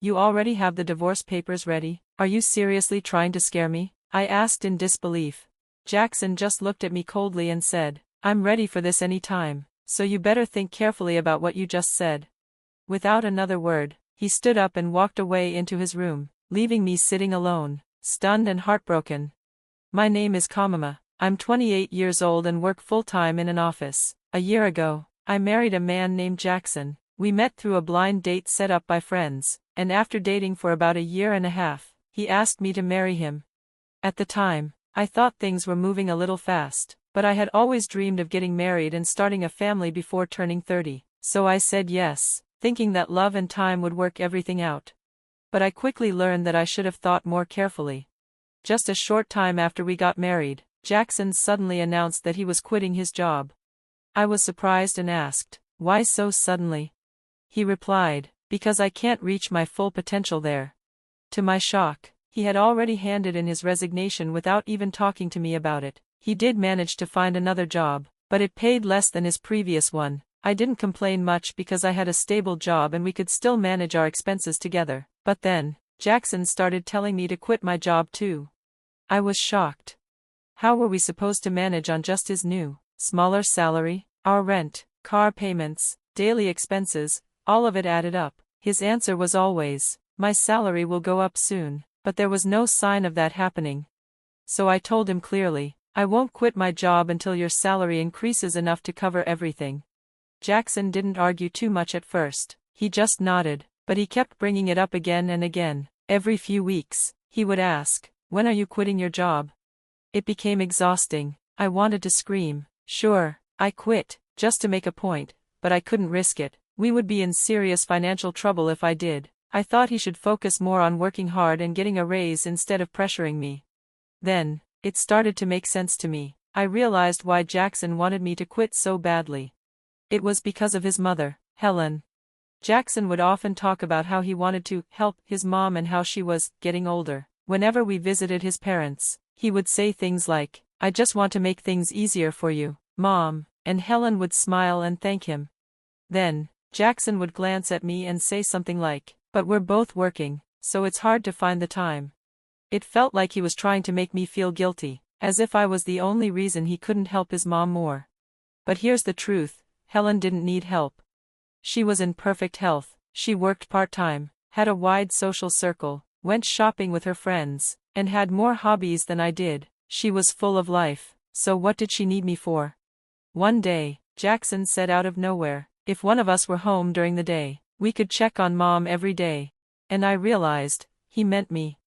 You already have the divorce papers ready? Are you seriously trying to scare me? I asked in disbelief. Jackson just looked at me coldly and said, I'm ready for this any time, so you better think carefully about what you just said. Without another word, he stood up and walked away into his room, leaving me sitting alone, stunned and heartbroken. My name is Kamama. I'm 28 years old and work full-time in an office. A year ago, I married a man named Jackson. We met through a blind date set up by friends, and after dating for about a year and a half, he asked me to marry him. At the time, I thought things were moving a little fast, but I had always dreamed of getting married and starting a family before turning 30, so I said yes, thinking that love and time would work everything out. But I quickly learned that I should have thought more carefully. Just a short time after we got married, Jackson suddenly announced that he was quitting his job. I was surprised and asked, why so suddenly? He replied, because I can't reach my full potential there. To my shock, he had already handed in his resignation without even talking to me about it. He did manage to find another job, but it paid less than his previous one. I didn't complain much because I had a stable job and we could still manage our expenses together. But then, Jackson started telling me to quit my job too. I was shocked. How were we supposed to manage on just his new, smaller salary? Our rent, car payments, daily expenses, all of it added up. His answer was always, my salary will go up soon, but there was no sign of that happening. So I told him clearly, I won't quit my job until your salary increases enough to cover everything. Jackson didn't argue too much at first. He just nodded, but he kept bringing it up again and again. Every few weeks, he would ask, when are you quitting your job? It became exhausting. I wanted to scream. Sure, I quit, just to make a point, but I couldn't risk it. We would be in serious financial trouble if I did. I thought he should focus more on working hard and getting a raise instead of pressuring me. Then, it started to make sense to me. I realized why Jackson wanted me to quit so badly. It was because of his mother, Helen. Jackson would often talk about how he wanted to help his mom and how she was getting older. Whenever we visited his parents, he would say things like, I just want to make things easier for you, Mom, and Helen would smile and thank him. Then, Jackson would glance at me and say something like, but we're both working, so it's hard to find the time. It felt like he was trying to make me feel guilty, as if I was the only reason he couldn't help his mom more. But here's the truth, Helen didn't need help. She was in perfect health, she worked part-time, had a wide social circle, went shopping with her friends, and had more hobbies than I did. She was full of life, so what did she need me for? One day, Jackson said out of nowhere, if one of us were home during the day, we could check on Mom every day. And I realized, he meant me.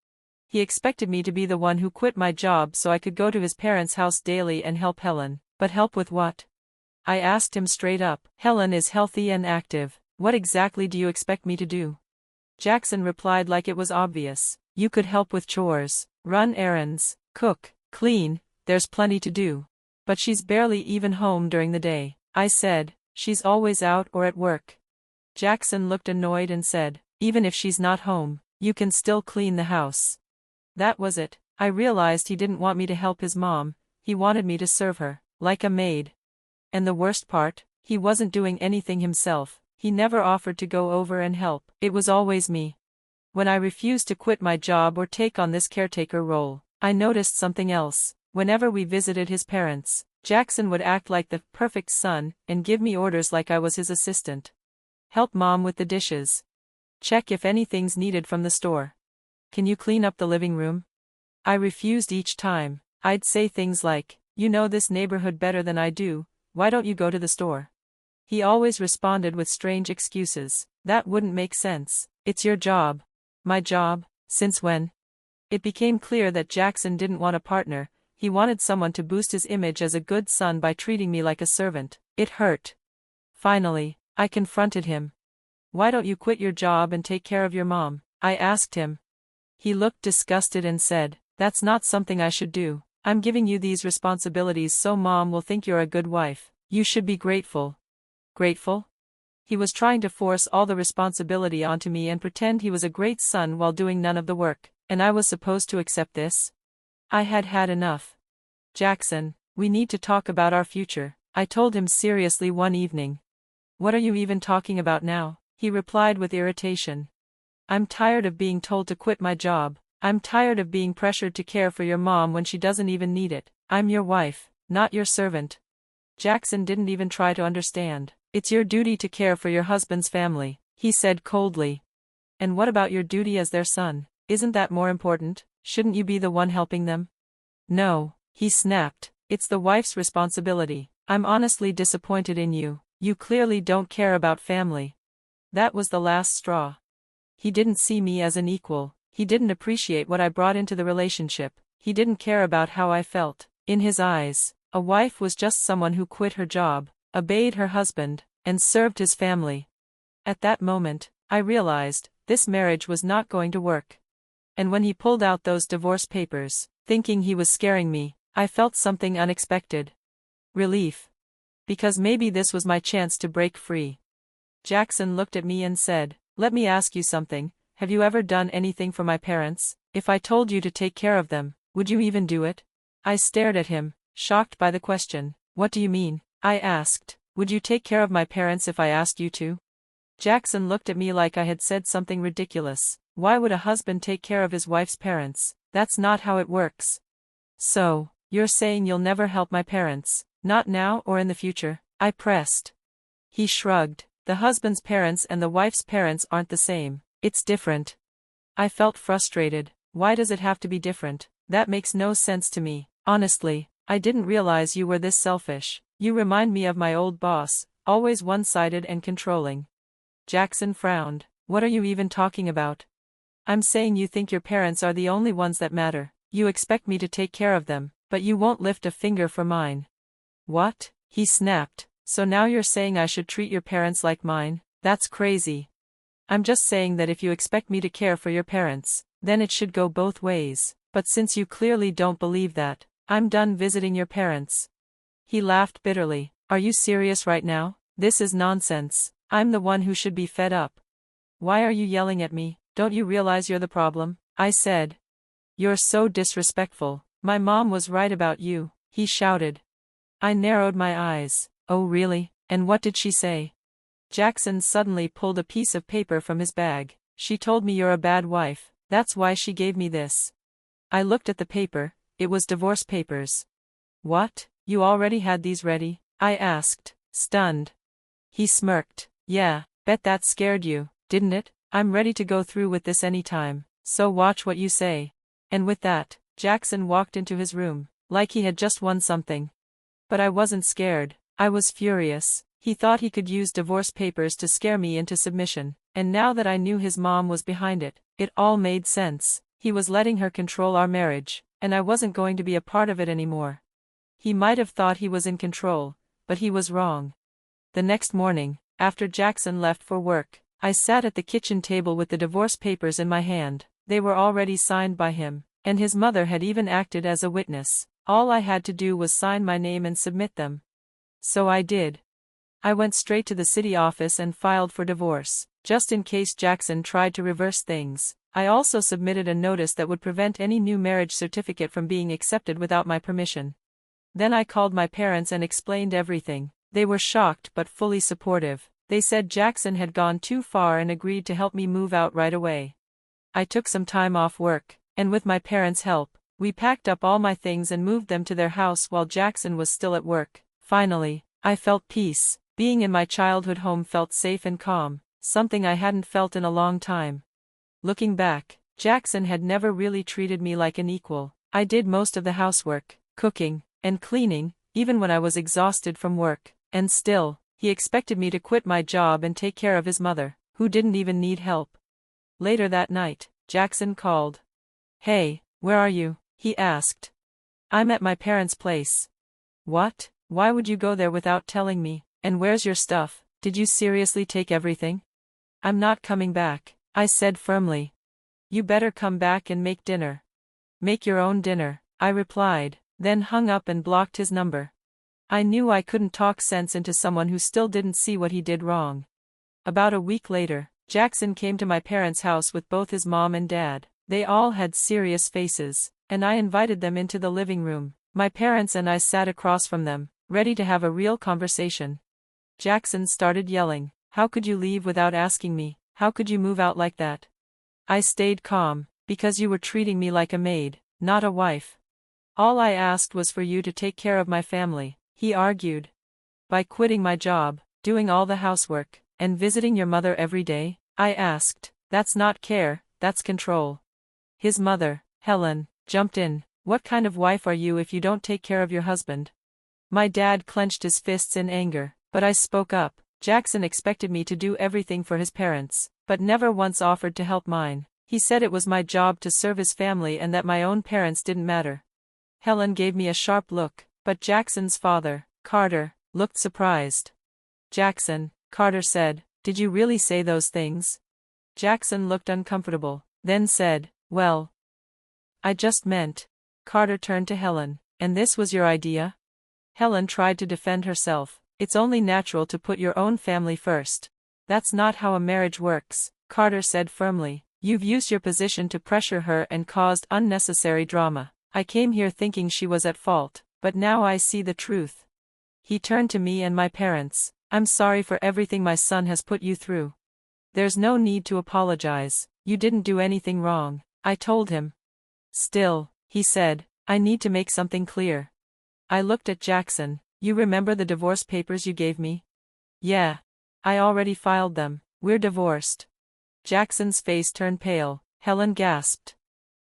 He expected me to be the one who quit my job so I could go to his parents' house daily and help Helen. But help with what? I asked him straight up. Helen is healthy and active. What exactly do you expect me to do? Jackson replied like it was obvious. You could help with chores, run errands, cook, clean, there's plenty to do. But she's barely even home during the day. I said, she's always out or at work. Jackson looked annoyed and said, even if she's not home, you can still clean the house. That was it. I realized he didn't want me to help his mom, he wanted me to serve her, like a maid. And the worst part, he wasn't doing anything himself, he never offered to go over and help. It was always me. When I refused to quit my job or take on this caretaker role, I noticed something else. Whenever we visited his parents, Jackson would act like the perfect son and give me orders like I was his assistant. Help Mom with the dishes. Check if anything's needed from the store. Can you clean up the living room? I refused each time. I'd say things like, you know this neighborhood better than I do, why don't you go to the store? He always responded with strange excuses. That wouldn't make sense. It's your job. My job? Since when? It became clear that Jackson didn't want a partner. He wanted someone to boost his image as a good son by treating me like a servant. It hurt. Finally, I confronted him. Why don't you quit your job and take care of your mom? I asked him. He looked disgusted and said, that's not something I should do. I'm giving you these responsibilities so Mom will think you're a good wife. You should be grateful. Grateful? He was trying to force all the responsibility onto me and pretend he was a great son while doing none of the work, and I was supposed to accept this? I had had enough. Jackson, we need to talk about our future, I told him seriously one evening. What are you even talking about now? He replied with irritation. I'm tired of being told to quit my job. I'm tired of being pressured to care for your mom when she doesn't even need it. I'm your wife, not your servant. Jackson didn't even try to understand. It's your duty to care for your husband's family, he said coldly. And what about your duty as their son? Isn't that more important? Shouldn't you be the one helping them? No, he snapped. It's the wife's responsibility. I'm honestly disappointed in you. You clearly don't care about family. That was the last straw. He didn't see me as an equal. He didn't appreciate what I brought into the relationship. He didn't care about how I felt. In his eyes, a wife was just someone who quit her job, obeyed her husband, and served his family. At that moment, I realized, this marriage was not going to work. And when he pulled out those divorce papers, thinking he was scaring me, I felt something unexpected. Relief. Because maybe this was my chance to break free. Jackson looked at me and said, "Let me ask you something. Have you ever done anything for my parents? If I told you to take care of them, would you even do it?" I stared at him, shocked by the question. "What do you mean?" I asked. "Would you take care of my parents if I asked you to?" Jackson looked at me like I had said something ridiculous. Why would a husband take care of his wife's parents? That's not how it works. "So, you're saying you'll never help my parents, not now or in the future?" I pressed. He shrugged. "The husband's parents and the wife's parents aren't the same. It's different." I felt frustrated. Why does it have to be different? That makes no sense to me. Honestly, I didn't realize you were this selfish. You remind me of my old boss, always one-sided and controlling. Jackson frowned. "What are you even talking about?" "I'm saying you think your parents are the only ones that matter. You expect me to take care of them, but you won't lift a finger for mine." "What?" he snapped. "So now you're saying I should treat your parents like mine? That's crazy." "I'm just saying that if you expect me to care for your parents, then it should go both ways. But since you clearly don't believe that, I'm done visiting your parents." He laughed bitterly. "Are you serious right now? This is nonsense. I'm the one who should be fed up." "Why are you yelling at me? Don't you realize you're the problem?" I said. "You're so disrespectful. My mom was right about you," he shouted. I narrowed my eyes. "Oh really? And what did she say?" Jackson suddenly pulled a piece of paper from his bag. "She told me you're a bad wife. That's why she gave me this." I looked at the paper. It was divorce papers. "What? You already had these ready?" I asked, stunned. He smirked. "Yeah, bet that scared you, didn't it? I'm ready to go through with this anytime, so watch what you say." And with that, Jackson walked into his room, like he had just won something. But I wasn't scared. I was furious. He thought he could use divorce papers to scare me into submission, and now that I knew his mom was behind it, it all made sense. He was letting her control our marriage, and I wasn't going to be a part of it anymore. He might have thought he was in control, but he was wrong. The next morning, after Jackson left for work, I sat at the kitchen table with the divorce papers in my hand. They were already signed by him, and his mother had even acted as a witness. All I had to do was sign my name and submit them. So I did. I went straight to the city office and filed for divorce, just in case Jackson tried to reverse things. I also submitted a notice that would prevent any new marriage certificate from being accepted without my permission. Then I called my parents and explained everything. They were shocked but fully supportive. They said Jackson had gone too far and agreed to help me move out right away. I took some time off work, and with my parents' help, we packed up all my things and moved them to their house while Jackson was still at work. Finally, I felt peace. Being in my childhood home felt safe and calm, something I hadn't felt in a long time. Looking back, Jackson had never really treated me like an equal. I did most of the housework, cooking, and cleaning, even when I was exhausted from work, and still, he expected me to quit my job and take care of his mother, who didn't even need help. Later that night, Jackson called. "Hey, where are you?" he asked. "I'm at my parents' place." "What? Why would you go there without telling me? And where's your stuff? Did you seriously take everything?" "I'm not coming back," I said firmly. "You better come back and make dinner." "Make your own dinner," I replied, then hung up and blocked his number. I knew I couldn't talk sense into someone who still didn't see what he did wrong. About a week later, Jackson came to my parents' house with both his mom and dad. They all had serious faces, and I invited them into the living room. My parents and I sat across from them, ready to have a real conversation. Jackson started yelling, "How could you leave without asking me? How could you move out like that?" I stayed calm, because you were treating me like a maid, not a wife. All I asked was for you to take care of my family, he argued. By quitting my job, doing all the housework, and visiting your mother every day, I asked, that's not care, that's control. His mother, Helen, jumped in. What kind of wife are you if you don't take care of your husband? My dad clenched his fists in anger, but I spoke up. Jackson expected me to do everything for his parents, but never once offered to help mine. He said it was my job to serve his family and that my own parents didn't matter. Helen gave me a sharp look, but Jackson's father, Carter, looked surprised. Jackson, Carter said, did you really say those things? Jackson looked uncomfortable, then said, well, I just meant. Carter turned to Helen, and this was your idea? Helen tried to defend herself. It's only natural to put your own family first. That's not how a marriage works, Carter said firmly. You've used your position to pressure her and caused unnecessary drama. I came here thinking she was at fault, but now I see the truth. He turned to me and my parents. I'm sorry for everything my son has put you through. There's no need to apologize. You didn't do anything wrong, I told him. Still, he said, I need to make something clear. I looked at Jackson. You remember the divorce papers you gave me? Yeah. I already filed them. We're divorced. Jackson's face turned pale. Helen gasped.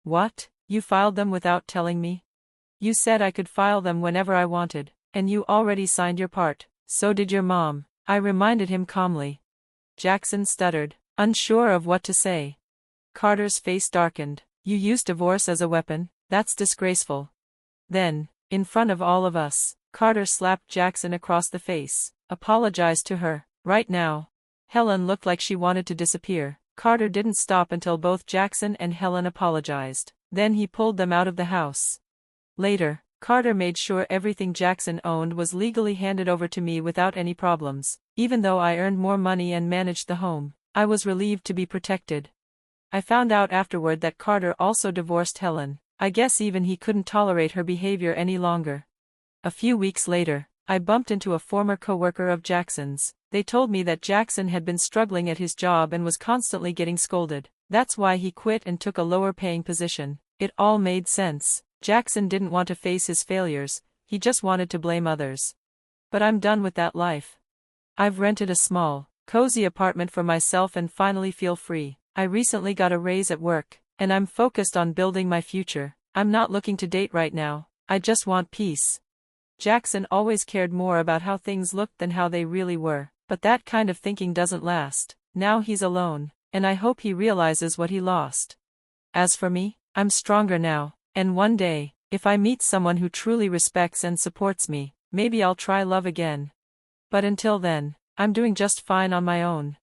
What? You filed them without telling me? You said I could file them whenever I wanted, and you already signed your part. So did your mom, I reminded him calmly. Jackson stuttered, unsure of what to say. Carter's face darkened. You used divorce as a weapon? That's disgraceful. Then, in front of all of us, Carter slapped Jackson across the face. Apologize to her, right now. Helen looked like she wanted to disappear. Carter didn't stop until both Jackson and Helen apologized. Then he pulled them out of the house. Later, Carter made sure everything Jackson owned was legally handed over to me without any problems. Even though I earned more money and managed the home, I was relieved to be protected. I found out afterward that Carter also divorced Helen. I guess even he couldn't tolerate her behavior any longer. A few weeks later, I bumped into a former coworker of Jackson's. They told me that Jackson had been struggling at his job and was constantly getting scolded. That's why he quit and took a lower-paying position. It all made sense. Jackson didn't want to face his failures, he just wanted to blame others. But I'm done with that life. I've rented a small, cozy apartment for myself and finally feel free. I recently got a raise at work, and I'm focused on building my future. I'm not looking to date right now, I just want peace. Jackson always cared more about how things looked than how they really were, but that kind of thinking doesn't last. Now he's alone, and I hope he realizes what he lost. As for me, I'm stronger now, and one day, if I meet someone who truly respects and supports me, maybe I'll try love again. But until then, I'm doing just fine on my own.